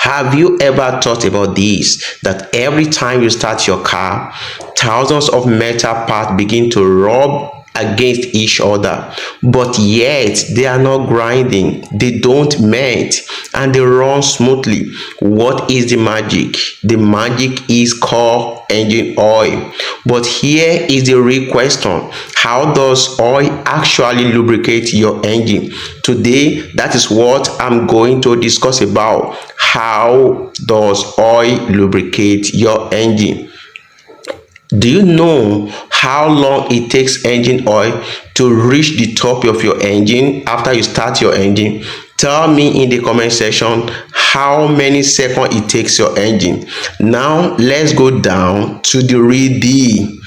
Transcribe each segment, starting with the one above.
Have you ever thought about this? That every time you start your car, thousands of metal parts begin to rub against each other, but yet they are not grinding, they don't melt, and they run smoothly. What is the magic? The magic is called engine oil. But here is the real question: how does oil actually lubricate your engine? Today, that is what I'm going to discuss about. How does oil lubricate your engine? Do you know how long it takes engine oil to reach the top of your engine after you start your engine? Tell me in the comment section how many seconds it takes your engine. Now let's go down to the real deal.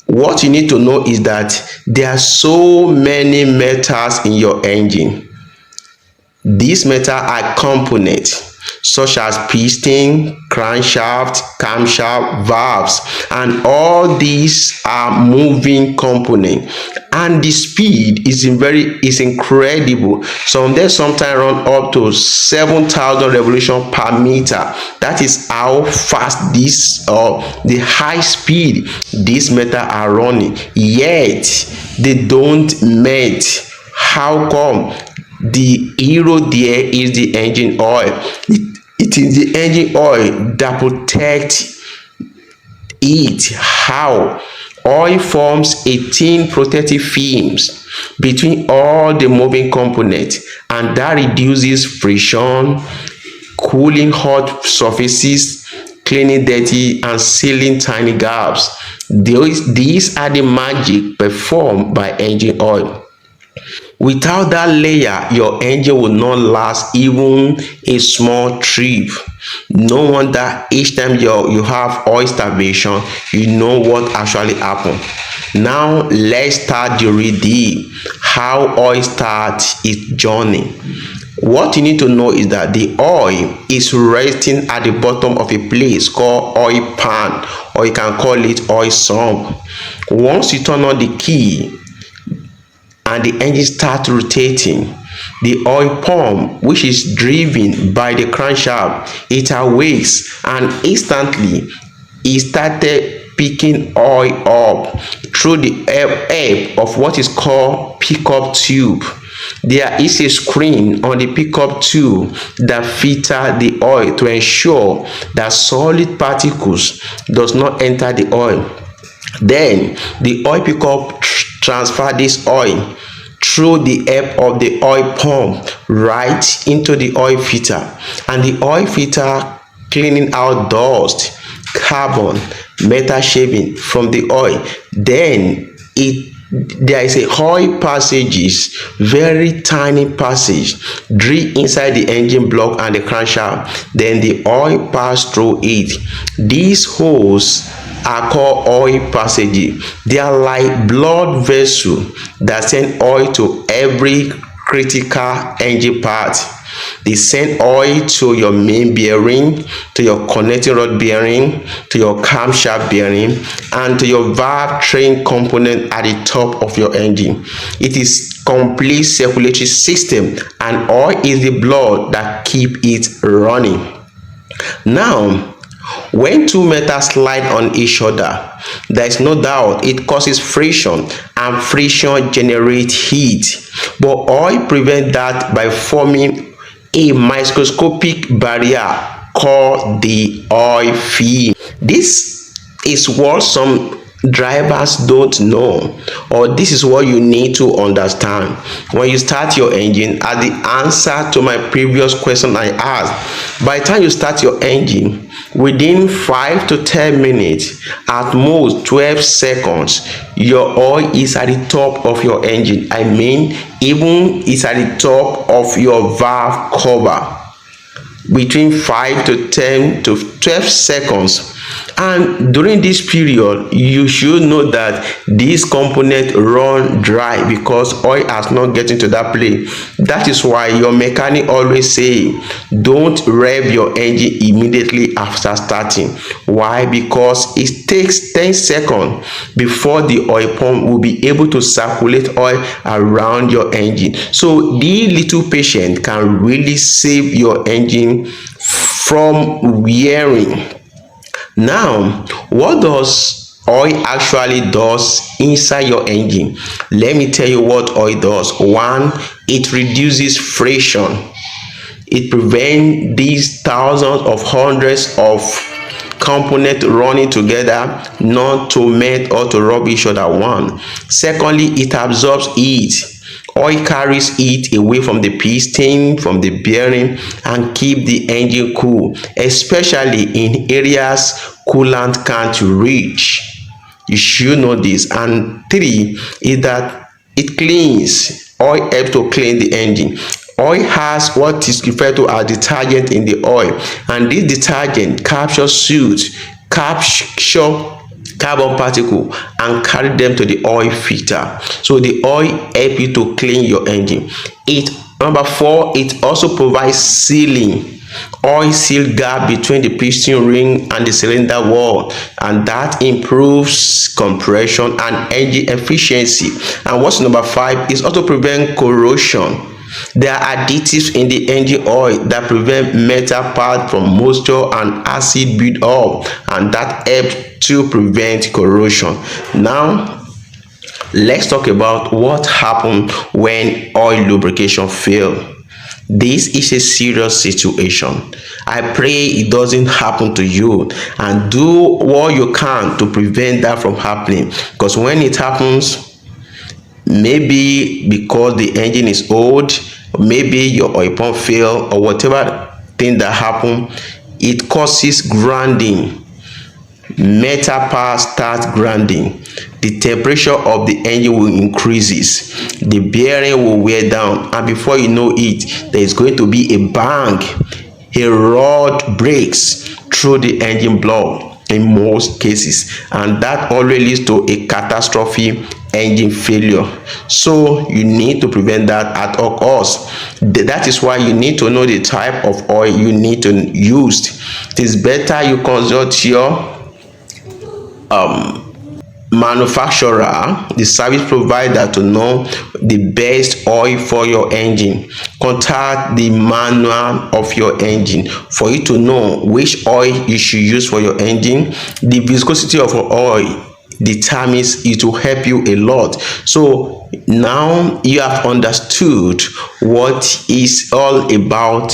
What you need to know is that there are so many metals in your engine. These metals are components such as piston, crankshaft, camshaft, valves, and all these are moving components, and the speed is incredible. Some days sometimes run up to 7,000 revolutions per meter. That is how fast this the high speed these metals are running, yet they don't melt. How come? The hero there is the engine oil. It is the engine oil that protects it. How? Oil forms 18 protective films between all the moving components, and that reduces friction, cooling hot surfaces, cleaning dirty, and sealing tiny gaps. These are the magic performed by engine oil. Without that layer, your engine will not last even a small trip. No wonder each time you have oil starvation, you know what actually happened. Now let's start the real deal. How oil starts its journey. What you need to know is that the oil is resting at the bottom of a place called oil pan, or you can call it oil sump. Once you turn on the key and the engine starts rotating, the oil pump, which is driven by the crankshaft, it awakes, and instantly it started picking oil up through the help of what is called pickup tube. There is a screen on the pickup tube that filters the oil to ensure that solid particles does not enter the oil. Then the oil pickup transfer this oil through the help of the oil pump right into the oil filter, and the oil filter cleaning out dust, carbon, metal shaving from the oil. Then there is a oil passages, very tiny passage drilled inside the engine block and the crankshaft. Then the oil pass through it. These holes are called oil passages. They are like blood vessels that send oil to every critical engine part. They send oil to your main bearing, to your connecting rod bearing, to your camshaft bearing, and to your valve train component at the top of your engine. It is complete circulatory system, and oil is the blood that keep it running. Now, when two metals slide on each other, there is no doubt it causes friction, and friction generates heat. But oil prevents that by forming a microscopic barrier called the oil film. This is what some drivers don't know, or this is what you need to understand when you start your engine. As the answer to my previous question I asked, by the time you start your engine, within 5 to 10 minutes, at most 12 seconds, your oil is at the top of your engine. I mean, even it's at the top of your valve cover. Between 5 to 10 to 12 seconds. And during this period, you should know that these components run dry because oil has not get into that place. That is why your mechanic always say, don't rev your engine immediately after starting. Why? Because it takes 10 seconds before the oil pump will be able to circulate oil around your engine. So the little patience can really save your engine from wearing. Now, what does oil actually does inside your engine? Let me tell you what oil does. One, it reduces friction. It prevents these thousands of hundreds of components running together, not to melt or to rub each other one. Secondly, it absorbs heat. Oil carries heat away from the piston, from the bearing, and keep the engine cool, especially in areas coolant can't reach. You should know this. And three is that it cleans. Oil helps to clean the engine. Oil has what is referred to as detergent in the oil, and this detergent captures soot, capture carbon particle, and carry them to the oil filter. So the oil help you to clean your engine. Number four, it also provides sealing. Oil seal gap between the piston ring and the cylinder wall, and that improves compression and engine efficiency. And what's number five is also prevent corrosion. There are additives in the engine oil that prevent metal parts from moisture and acid build up, and that helps to prevent corrosion. Now, let's talk about what happens when oil lubrication fails. This is a serious situation. I pray it doesn't happen to you, and do what you can to prevent that from happening, because when it happens, maybe because the engine is old, maybe your oil pump fail, or whatever thing that happen, it causes grinding. Metal parts start grinding. The temperature of the engine will increases, the bearing will wear down, and before you know it, there is going to be a bang. A rod breaks through the engine block in most cases, and that always leads to a catastrophic engine failure. So you need to prevent that at all costs. That is why you need to know the type of oil you need to use. It is better you consult your manufacturer, the service provider, to know the best oil for your engine. Contact the manual of your engine for you to know which oil you should use for your engine. The viscosity of your oil determines, it will help you a lot. So now you have understood what is all about,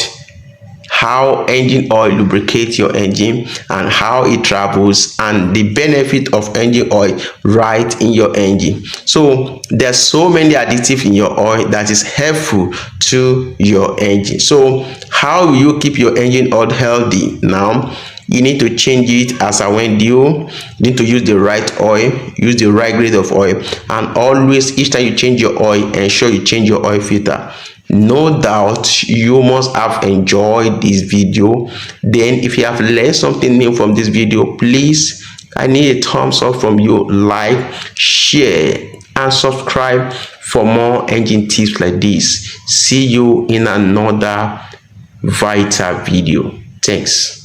how engine oil lubricates your engine and how it travels, and the benefit of engine oil right in your engine. So there's so many additives in your oil that is helpful to your engine. So how will you keep your engine oil healthy? Now you need to change it as I went you need to use the right oil, use the right grade of oil, and always, each time you change your oil, ensure you change your oil filter. No doubt you must have enjoyed this video. Then if you have learned something new from this video, please, I need a thumbs up from you. Like, share, and subscribe for more engine tips like this. See you in another vital video. Thanks.